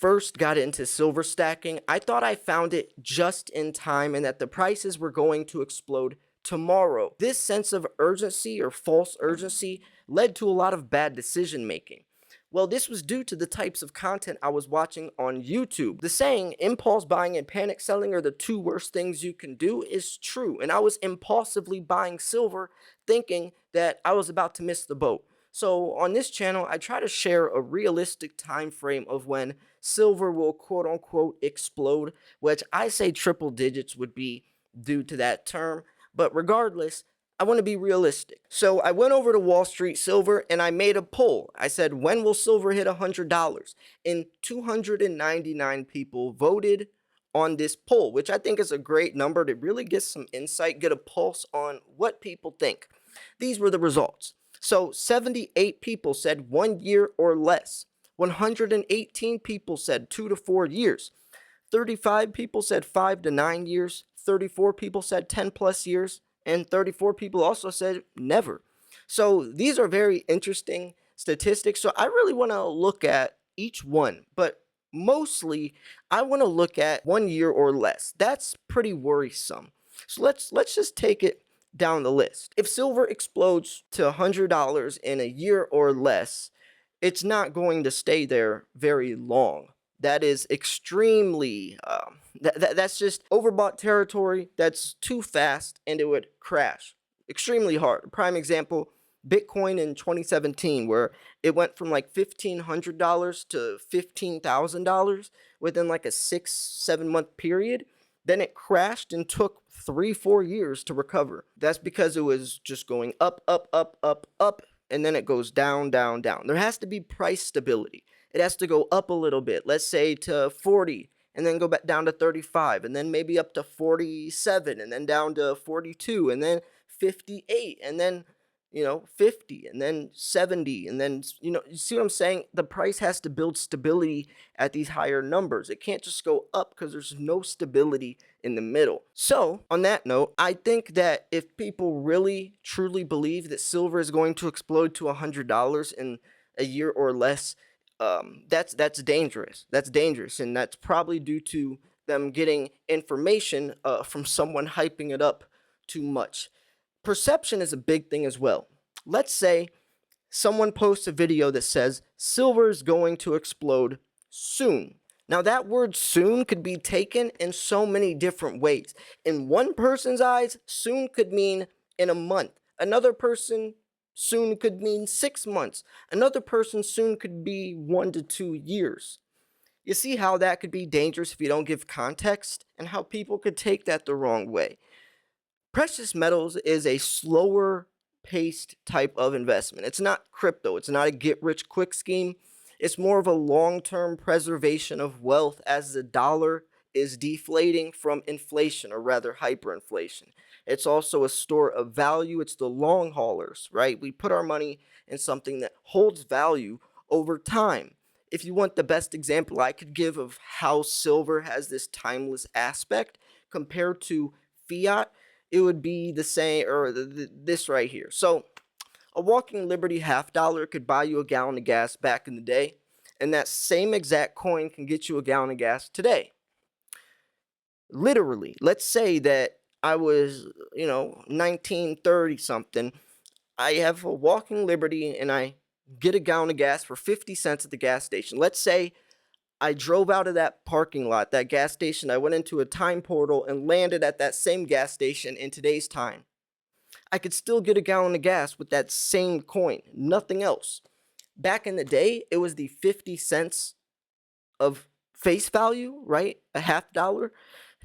first got into silver stacking, I thought I found it just in time and that the prices were going to explode tomorrow. This sense of urgency or false urgency led to a lot of bad decision making. Well, this was due to the types of content I was watching on YouTube. The saying, impulse buying and panic selling are the two worst things you can do, is true. And I was impulsively buying silver thinking that I was about to miss the boat. So on this channel, I try to share a realistic time frame of when silver will quote unquote explode, which I say triple digits would be due to that term. But regardless, I want to be realistic. So I went over to Wall Street Silver and I made a poll. I said, when will silver hit $100? And 299 people voted on this poll, which I think is a great number to really get some insight, get a pulse on what people think. These were the results. So 78 people said 1 year or less. 118 people said 2 to 4 years. 35 people said 5 to 9 years. 34 people said 10 plus years. And 34 people also said never. So these are very interesting statistics. So I really want to look at each one, but mostly I want to look at 1 year or less. That's pretty worrisome. So let's just take it down the list. If silver explodes to $100 in a year or less, it's not going to stay there very long. That is extremely, that's just overbought territory. That's too fast and it would crash extremely hard. Prime example, Bitcoin in 2017, where it went from like $1,500 to $15,000 within like a 6-7 month period. Then it crashed and took 3-4 years to recover. That's because it was just going up, up, up, up, up, and then it goes down, down, down. There has to be price stability. It has to go up a little bit, let's say to 40, and then go back down to 35, and then maybe up to 47, and then down to 42, and then 58, and then 50, and then 70, and then, you see what I'm saying? The price has to build stability at these higher numbers. It can't just go up because there's no stability in the middle. So on that note, I think that if people really truly believe that silver is going to explode to $100 in a year or less, that's dangerous. That's dangerous, and that's probably due to them getting information from someone hyping it up too much. Perception is a big thing as well. Let's say someone posts a video that says silver is going to explode soon. Now that word soon could be taken in so many different ways. In one person's eyes, soon could mean in a month. Another person, soon could mean 6 months. Another person, soon could be 1 to 2 years. You see how that could be dangerous if you don't give context, and how people could take that the wrong way. Precious metals is a slower paced type of investment. It's not crypto. It's not a get rich quick scheme. It's more of a long-term preservation of wealth as the dollar is deflating from inflation, or rather hyperinflation. It's also a store of value. It's the long haulers, right? We put our money in something that holds value over time. If you want the best example I could give of how silver has this timeless aspect compared to fiat, it would be the same, or this right here. So a Walking Liberty $50 could buy you a gallon of gas back in the day, and that same exact coin can get you a gallon of gas today. Literally, let's say that I was, 1930 something. I have a Walking Liberty and I get a gallon of gas for 50 cents at the gas station. Let's say I drove out of that parking lot, that gas station. I went into a time portal and landed at that same gas station in today's time. I could still get a gallon of gas with that same coin, nothing else. Back in the day, it was the 50 cents of face value, right? A $50.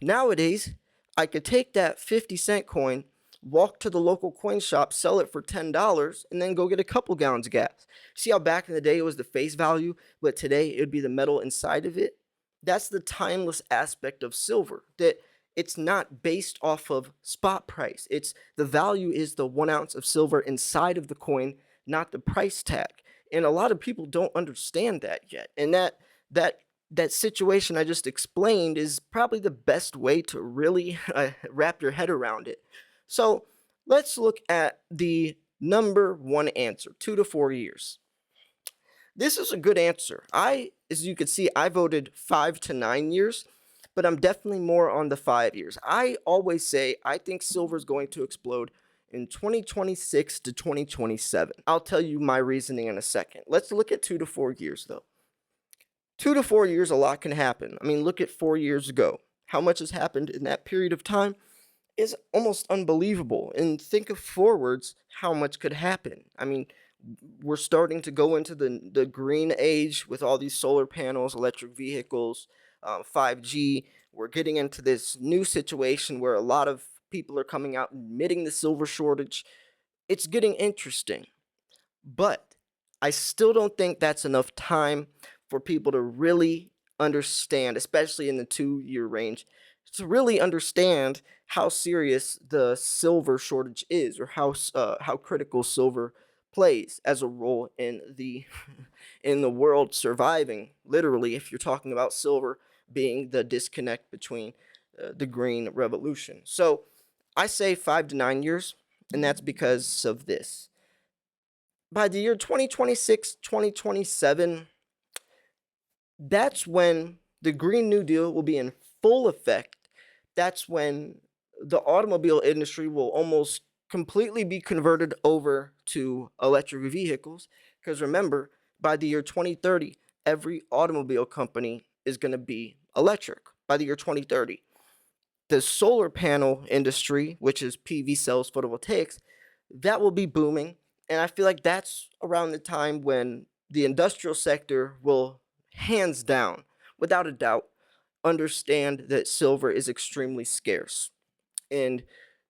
Nowadays, I could take that 50-cent coin, walk to the local coin shop, sell it for $10, and then go get a couple gallons of gas. See how back in the day it was the face value, but today it would be the metal inside of it? That's the timeless aspect of silver, that it's not based off of spot price. It's the value is the 1 ounce of silver inside of the coin, not the price tag. And a lot of people don't understand that yet. And that situation I just explained is probably the best way to really wrap your head around it. So let's look at the number one answer, 2 to 4 years. This is a good answer. As you can see, I voted 5 to 9 years, but I'm definitely more on the 5 years. I always say I think silver is going to explode in 2026 to 2027. I'll tell you my reasoning in a second. Let's look at 2 to 4 years though. 2 to 4 years, a lot can happen. I mean, look at 4 years ago. How much has happened in that period of time is almost unbelievable. And think of forwards, how much could happen. I mean, we're starting to go into the green age with all these solar panels, electric vehicles, 5G. We're getting into this new situation where a lot of people are coming out admitting the silver shortage. It's getting interesting, but I still don't think that's enough time for people to really understand, especially in the 2 year range, to really understand how serious the silver shortage is, or how critical silver plays as a role in the in the world surviving. Literally, if you're talking about silver being the disconnect between the green revolution. So I say 5 to 9 years, and that's because of this. By the year 2026, 2027, that's when the Green New Deal will be in full effect. That's when the automobile industry will almost completely be converted over to electric vehicles. Because remember, by the year 2030, every automobile company is going to be electric by the year 2030. The solar panel industry, which is PV cells, photovoltaics, that will be booming. And I feel like that's around the time when the industrial sector will, hands down, without a doubt, understand that silver is extremely scarce. And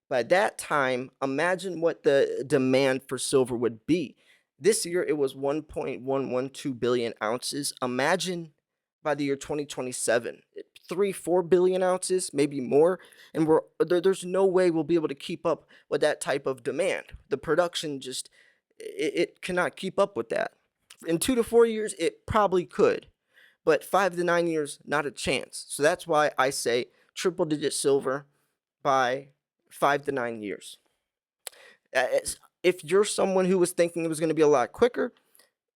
by that time, imagine what the demand for silver would be. This year, it was 1.112 billion ounces. Imagine by the year 2027, 3, 4 billion ounces, maybe more. And there's no way we'll be able to keep up with that type of demand. The production just, it cannot keep up with that. In 2 to 4 years, it probably could, but 5 to 9 years, not a chance. So that's why I say triple digit silver by 5 to 9 years. If you're someone who was thinking it was going to be a lot quicker,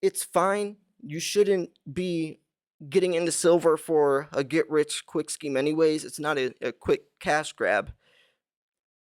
it's fine. You shouldn't be getting into silver for a get rich quick scheme, anyways. It's not a quick cash grab.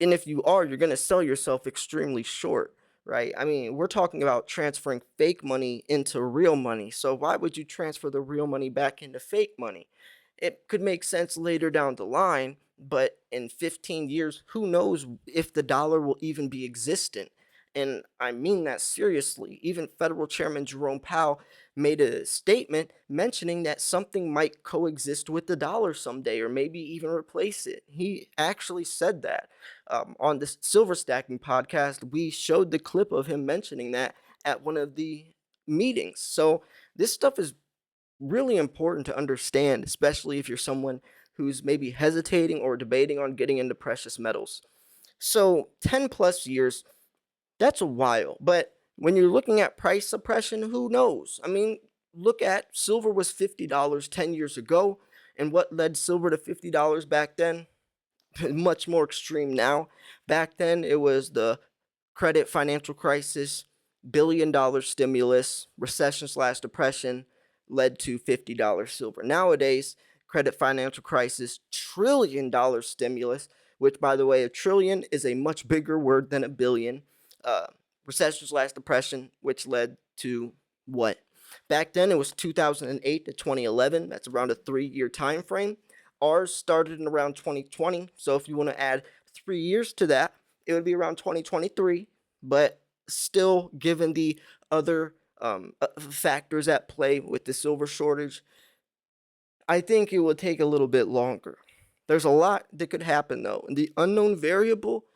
And if you are, you're going to sell yourself extremely short, right? I mean, we're talking about transferring fake money into real money. So why would you transfer the real money back into fake money? It could make sense later down the line, but in 15 years, who knows if the dollar will even be existent? And I mean that seriously. Even Federal Chairman Jerome Powell made a statement mentioning that something might coexist with the dollar someday, or maybe even replace it. He actually said that on the Silver Stacking podcast. We showed the clip of him mentioning that at one of the meetings. So this stuff is really important to understand, especially if you're someone who's maybe hesitating or debating on getting into precious metals. So 10 plus years, that's a while. But when you're looking at price suppression, who knows? I mean, look at silver was $50 10 years ago. And what led silver to $50 back then? Much more extreme now. Back then, it was the credit financial crisis, $1 billion stimulus, recession slash depression led to $50 silver. Nowadays, credit financial crisis, $1 trillion stimulus, which, by the way, a trillion is a much bigger word than a billion. Uh, Recession slash depression, which led to what? Back then, it was 2008 to 2011. That's around a 3 year time frame. Ours started in around 2020. So if you want to add 3 years to that, it would be around 2023. But still, given the other factors at play with the silver shortage, I think it will take a little bit longer. There's a lot that could happen though, and the unknown variable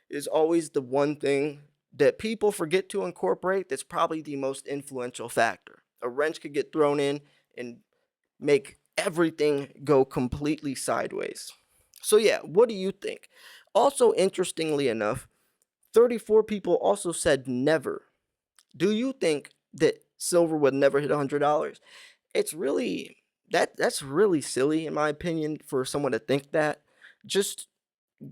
is always the one thing that people forget to incorporate that's probably the most influential factor. A wrench could get thrown in and make everything go completely sideways. So yeah, what do you think? Also, interestingly enough, 34 people also said never. Do you think that silver would never hit $100? It's really, that's really silly in my opinion for someone to think that. Just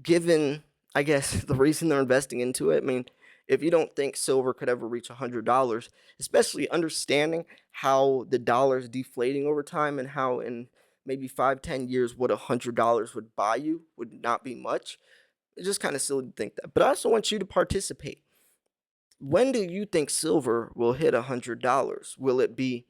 given, I guess, the reason they're investing into it. I mean, If you don't think silver could ever reach $100, especially understanding how the dollar is deflating over time and how in maybe 5, 10 years what $100 would buy you would not be much, it's just kind of silly to think that. But I also want you to participate. When do you think silver will hit $100? Will it be,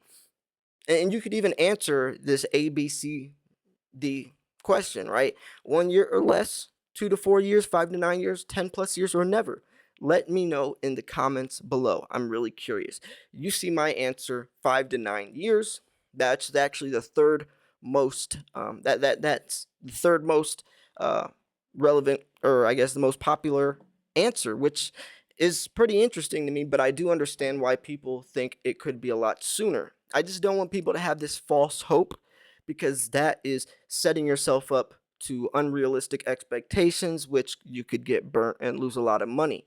and you could even answer this ABCD question, right? 1 year or less, 2 to 4 years, 5 to 9 years, 10 plus years, or never. Let me know in the comments below. I'm really curious. You see my answer, 5 to 9 years. That's actually the third most that's the third most uh, relevant, or I guess the most popular answer, which is pretty interesting to me. But I do understand why people think it could be a lot sooner. I just don't want people to have this false hope, because that is setting yourself up to unrealistic expectations, which you could get burnt and lose a lot of money.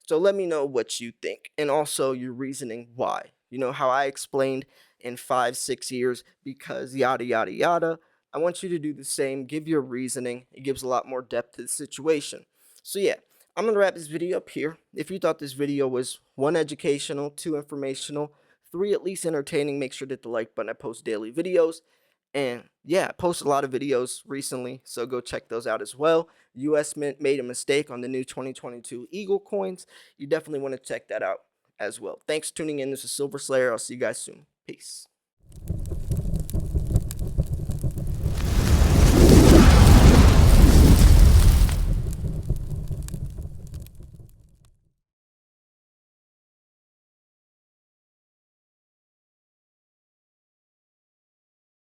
So let me know what you think, and also your reasoning why. You know how I explained in 5, 6 years because yada yada yada. I want you to do the same. Give your reasoning. It gives a lot more depth to the situation. So yeah, I'm gonna wrap this video up here. If you thought this video was 1, educational, 2, informational, 3, at least entertaining, make sure to hit the like button. I post daily videos. And yeah, I posted a lot of videos recently, so go check those out as well. US Mint made a mistake on the new 2022 Eagle coins. You definitely want to check that out as well. Thanks for tuning in. This is Silver Slayer. I'll see you guys soon. Peace.